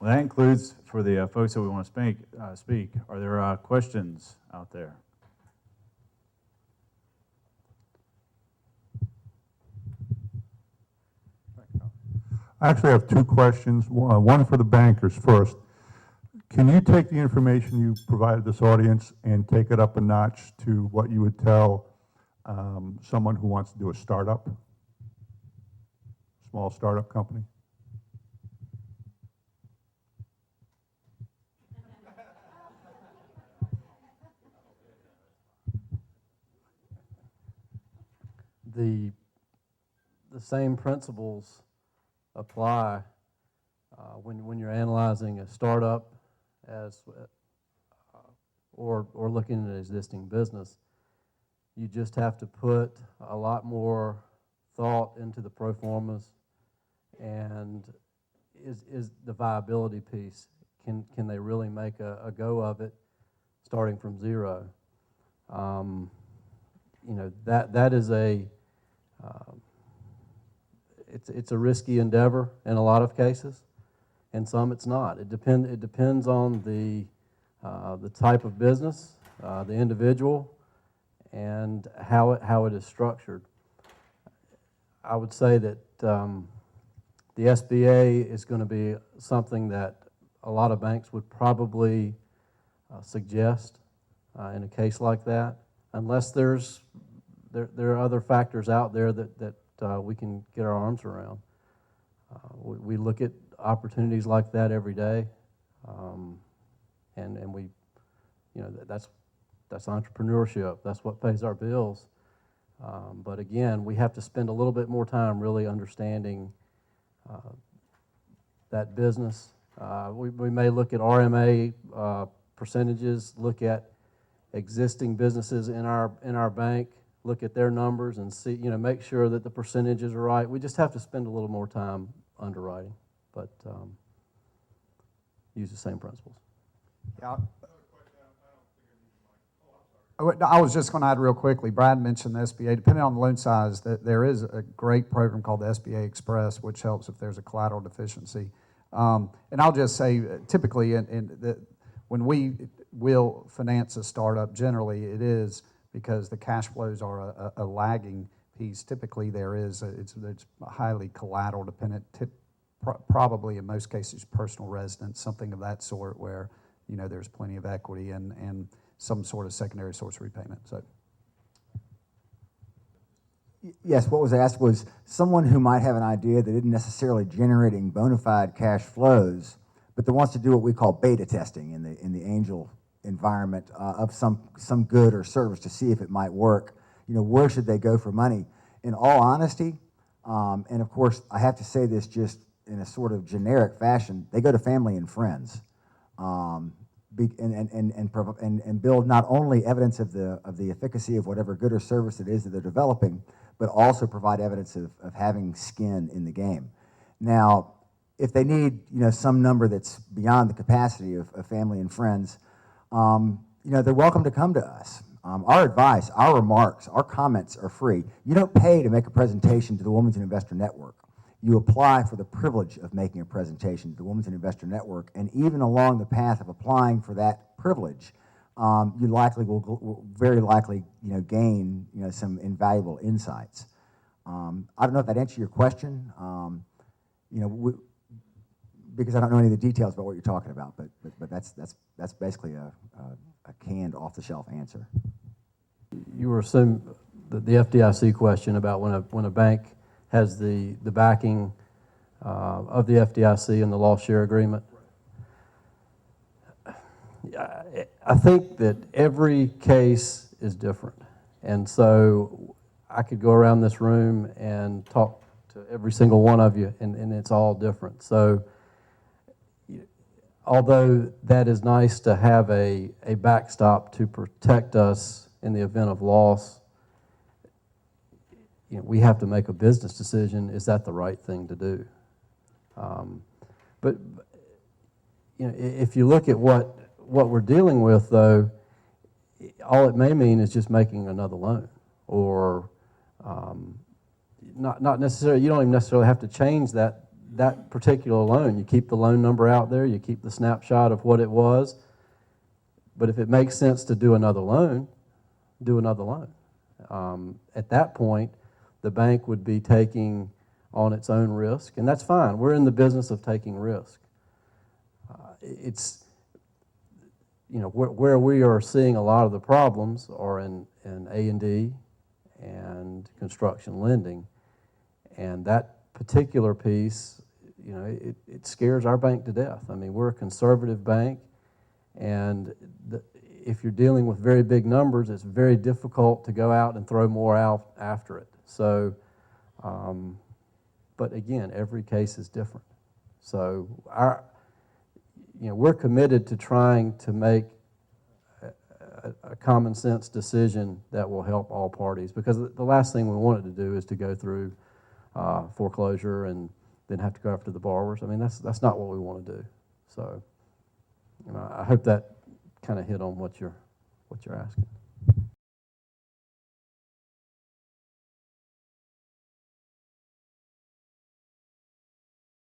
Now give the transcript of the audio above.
Well, that includes for the folks that we want to speak. Are there questions out there? I actually have two questions. One for the bankers first. Can you take the information you provided this audience and take it up a notch to what you would tell someone who wants to do a startup, small startup company? The same principles apply when you're analyzing a startup as or looking at an existing business. You just have to put a lot more thought into the pro formas, and is the viability piece. Can they really make a go of it starting from zero? You know, that is it's a risky endeavor in a lot of cases, and some it's not. It depends on the type of business, the individual, and how it is structured. I would say that the SBA is going to be something that a lot of banks would probably suggest in a case like that, unless there are other factors out there that we can get our arms around. We look at opportunities like that every day, and we, you know, that's entrepreneurship. That's what pays our bills. But again, we have to spend a little bit more time really understanding that business. We may look at RMA percentages, look at existing businesses in our bank, look at their numbers and see, you know, make sure that the percentages are right. We just have to spend a little more time underwriting, but use the same principles. Yeah. I was just going to add real quickly, Brad mentioned the SBA. Depending on the loan size, that there is a great program called the SBA Express, which helps if there's a collateral deficiency. And I'll just say, typically, when we will finance a startup, generally it is because the cash flows are a lagging piece. Typically, it's highly collateral dependent. Probably in most cases, personal residence, something of that sort, where you know there's plenty of equity and some sort of secondary source of repayment. So, yes, what was asked was someone who might have an idea that isn't necessarily generating bona fide cash flows, but that wants to do what we call beta testing in the angel environment of some good or service to see if it might work. You know, where should they go for money? In all honesty, and of course, I have to say this just in a sort of generic fashion, they go to family and friends. And build not only evidence of the efficacy of whatever good or service it is that they're developing, but also provide evidence of having skin in the game. Now, if they need some number that's beyond the capacity of family and friends, they're welcome to come to us. Our advice, our remarks, our comments are free. You don't pay to make a presentation to the Wilmington Investor Network. You apply for the privilege of making a presentation to the Wilmington Investor Network, and even along the path of applying for that privilege, you likely will very likely gain some invaluable insights. I don't know if that answers your question, because I don't know any of the details about what you're talking about, but that's basically a canned, off-the-shelf answer. You were assuming the FDIC question about when a bank has the backing of the FDIC and the loss share agreement. I think that every case is different, and so I could go around this room and talk to every single one of you, and it's all different. So although that is nice to have a backstop to protect us in the event of loss, we have to make a business decision. Is that the right thing to do? But if you look at what we're dealing with, though, all it may mean is just making another loan, or not necessarily. You don't even necessarily have to change that that particular loan. You keep the loan number out there, you keep the snapshot of what it was, but if it makes sense to do another loan, do another loan. At that point, the bank would be taking on its own risk, and that's fine. We're in the business of taking risk. It's, you know, where we are seeing a lot of the problems are in A&D and construction lending, and that particular piece, you know, it scares our bank to death. I mean, we're a conservative bank, and if you're dealing with very big numbers, it's very difficult to go out and throw more out after it. So, but again, every case is different. So we're committed to trying to make a common sense decision that will help all parties, because the last thing we wanted to do is to go through foreclosure and then have to go after the borrowers. I mean, that's not what we want to do. So, I hope that kind of hit on what you're asking.